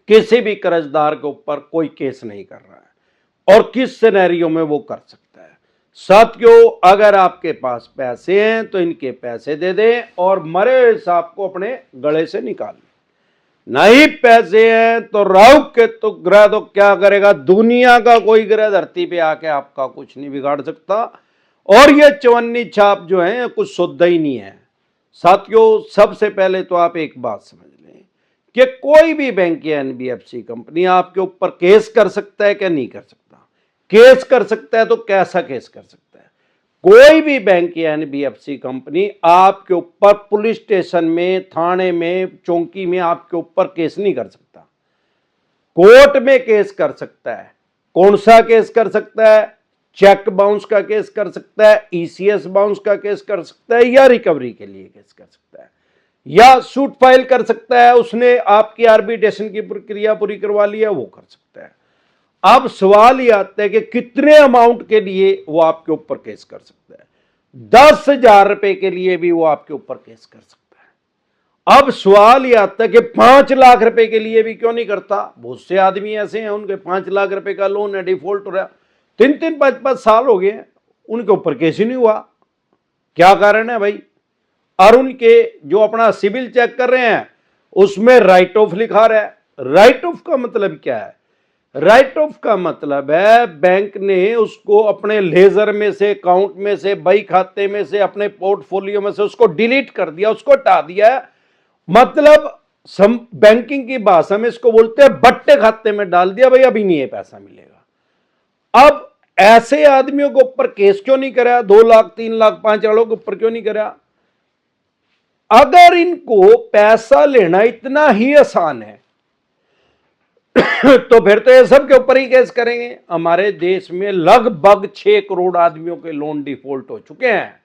किसी भी कर्जदार के ऊपर कोई केस नहीं कर रहा है और किस सिनेरियो में वो कर सकता है। साथियों, अगर आपके पास पैसे हैं तो इनके पैसे दे दें और मरे हुए सांप को अपने गले से निकाल लें। नहीं पैसे हैं तो राहु केतु ग्रह तो क्या करेगा, दुनिया का कोई ग्रह धरती पे आके आपका कुछ नहीं बिगाड़ सकता। और ये चवन्नी छाप जो है कुछ शुद्ध ही नहीं है। साथियों, सबसे पहले तो आप एक बात समझ लें कि कोई भी बैंक या एनबीएफसी कंपनी आपके ऊपर केस कर सकता है क्या? नहीं कर सकता। केस कर सकता है तो कैसा केस कर सकता है? कोई भी बैंक या एनबीएफसी कंपनी आपके ऊपर पुलिस स्टेशन में, थाने में, चौकी में आपके ऊपर केस नहीं कर सकता। कोर्ट में केस कर सकता है। कौन सा केस कर सकता है? चेक बाउंस का केस कर सकता है, ईसीएस बाउंस का केस कर सकता है, या रिकवरी के लिए केस कर सकता है, या सूट फाइल कर सकता है। उसने आपकी आर्बिट्रेशन की प्रक्रिया पूरी करवा ली है, वो कर सकता है। अब सवाल ये आता है कि कितने अमाउंट के लिए वो आपके ऊपर केस कर सकता है। 10,000 रुपए के लिए भी वो आपके ऊपर केस कर सकता है। अब सवाल ये आता है कि 5 लाख रुपए के लिए भी क्यों नहीं करता? बहुत से आदमी ऐसे हैं, उनके 5 लाख रुपए का लोन है, डिफॉल्ट हो रहा, 3-3, 5-5 साल हो गए, उनके ऊपर केस ही नहीं हुआ। क्या कारण है भाई? और उनके जो अपना सिविल चेक कर रहे हैं उसमें राइट ऑफ लिखा रहा है। राइट ऑफ का मतलब क्या है? राइट ऑफ का मतलब है बैंक ने उसको अपने लेजर में से, अकाउंट में से, बही खाते में से, अपने पोर्टफोलियो में से उसको डिलीट कर दिया, उसको हटा दिया। मतलब बैंकिंग की भाषा में इसको बोलते हैं बट्टे खाते में डाल दिया, भाई अभी नहीं ये पैसा मिलेगा। अब ऐसे आदमियों के ऊपर केस क्यों नहीं करा? 2 लाख, 3 लाख, 5 लाख के ऊपर क्यों नहीं करा? अगर इनको पैसा लेना इतना ही आसान है तो फिर तो ये सब के ऊपर ही केस करेंगे। हमारे देश में लगभग 6 करोड़ आदमियों के लोन डिफॉल्ट हो चुके हैं।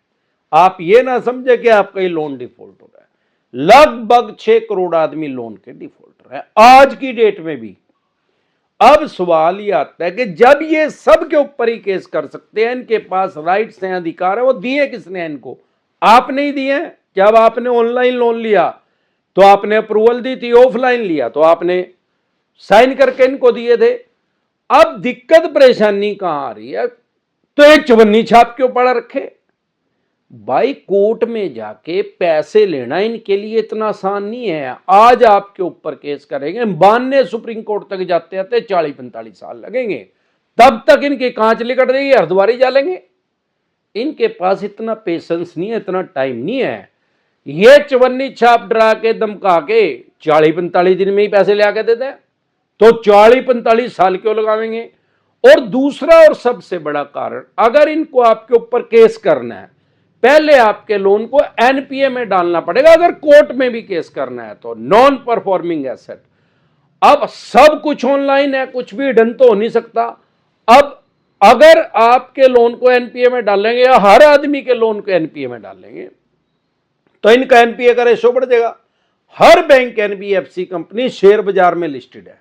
आप ये ना समझे कि आपका ही लोन डिफॉल्ट हो रहा है। लगभग 6 करोड़ आदमी लोन के डिफॉल्टर है आज की डेट में भी। अब सवाल ये आता है कि जब ये सब के ऊपर ही केस कर सकते हैं, इनके पास राइट्स हैं, अधिकार है, वो दिए किसने इनको? आपने ही दिए। जब आपने ऑनलाइन लोन लिया तो आपने अप्रूवल दी थी, ऑफलाइन लिया तो आपने साइन करके इनको दिए थे। अब दिक्कत परेशानी कहां आ रही है? तो एक चवन्नी छाप क्यों पड़ा रखे? भाई कोर्ट में जाके पैसे लेना इनके लिए इतना आसान नहीं है। आज आपके ऊपर केस करेंगे, मानने सुप्रीम कोर्ट तक जाते जाते 40-45 साल लगेंगे। तब तक इनके कांच लिकट देगी, हरद्वारी जालेंगे। इनके पास इतना पेशेंस नहीं है, इतना टाइम नहीं है। ये चवन्नी छाप डरा के, धमका के 40-45 दिन में ही पैसे ले आके देते हैं, तो 40-45 साल क्यों लगावेंगे? और दूसरा और सबसे बड़ा कारण, अगर इनको आपके ऊपर केस करना है, पहले आपके लोन को एनपीए में डालना पड़ेगा। अगर कोर्ट में भी केस करना है तो नॉन परफॉर्मिंग एसेट। अब सब कुछ ऑनलाइन है, कुछ भी डन तो हो नहीं सकता। अब अगर आपके लोन को एनपीए में डालेंगे या हर आदमी के लोन को एनपीए में डालेंगे तो इनका एनपीए का रेशो बढ़ जाएगा। हर बैंक, एनबीएफसी कंपनी शेयर बाजार में लिस्टेड है,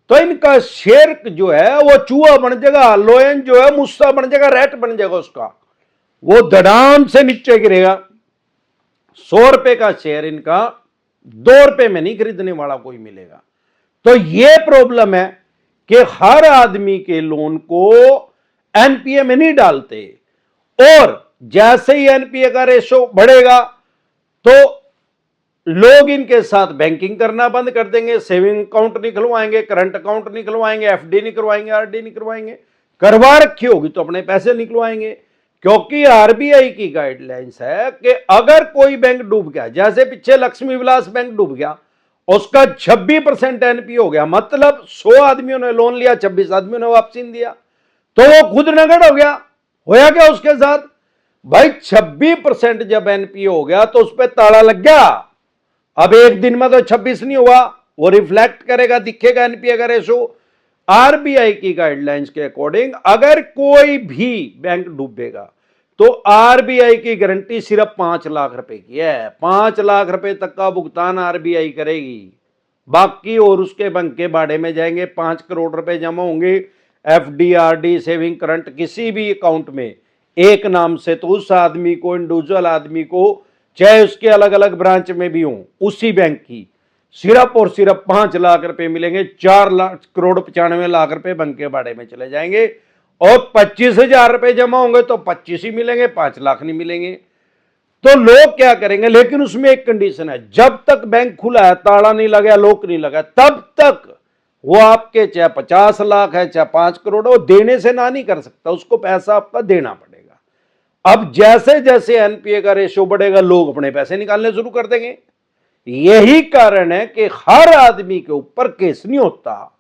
तो इनका शेयर जो है वो चूहा बन जाएगा, लोयन जो है मुस्सा बन जाएगा, रैट बन जाएगा उसका, वो धड़ाम से नीचे गिरेगा। 100 रुपए का शेयर इनका 2 रुपए में नहीं खरीदने वाला कोई मिलेगा। तो ये प्रॉब्लम है कि हर आदमी के लोन को एनपीए में नहीं डालते, और जैसे ही एनपीए का रेशो बढ़ेगा तो लोग इनके साथ बैंकिंग करना बंद कर देंगे, सेविंग अकाउंट नहीं खुलवाएंगे, करंट अकाउंट नहीं खुलवाएंगे, एफडी नहीं करवाएंगे, आरडी नहीं करवाएंगे। करवा रखी होगी तो अपने पैसे निकलवाएंगे, क्योंकि आरबीआई की गाइडलाइंस है कि अगर कोई बैंक डूब गया, जैसे पीछे लक्ष्मी विलास बैंक डूब गया, उसका 26% एनपी हो गया, मतलब 100 आदमियों ने लोन लिया, 26 आदमियों ने वापसी नहीं दिया, तो वो खुद नगद हो गया। होया क्या उसके साथ? भाई 26% जब एनपी हो गया तो उस पर ताला लग गया। अब एक दिन में तो 26 नहीं हुआ, वो रिफ्लेक्ट करेगा, दिखेगा एनपीए का रेशो। आरबीआई की गाइडलाइंस के अकॉर्डिंग अगर कोई भी बैंक डूबेगा तो आरबीआई की गारंटी सिर्फ 5 लाख रुपए की है। 5 लाख रुपए तक का भुगतान आरबीआई करेगी, बाकी और उसके बैंक के बाड़े में जाएंगे। 5 करोड़ रुपए जमा होंगे एफडी, आरडी, सेविंग, करंट किसी भी अकाउंट में एक नाम से, तो उस आदमी को, इंडिविजुअल आदमी को, चाहे उसके अलग अलग ब्रांच में भी हो, उसी बैंक की सिर्फ और सिर्फ 5 लाख रुपए मिलेंगे, 4,95,95,00,000 रुपए बंक के बाड़े में चले जाएंगे और 25,000 रुपए जमा होंगे तो 25 ही मिलेंगे, 5 लाख नहीं मिलेंगे। तो लोग क्या करेंगे, लेकिन उसमें एक कंडीशन है, जब तक बैंक खुला है, ताला नहीं लगा, लॉक नहीं लगा, तब तक वो आपके चाहे 50 लाख है चाहे 5 करोड़, वो देने से ना नहीं कर सकता, उसको पैसा आपका देना पड़ेगा। अब जैसे जैसे एनपीए का रेशियो बढ़ेगा, लोग अपने पैसे निकालने शुरू कर देंगे। यही कारण है कि हर आदमी के ऊपर केस नहीं होता।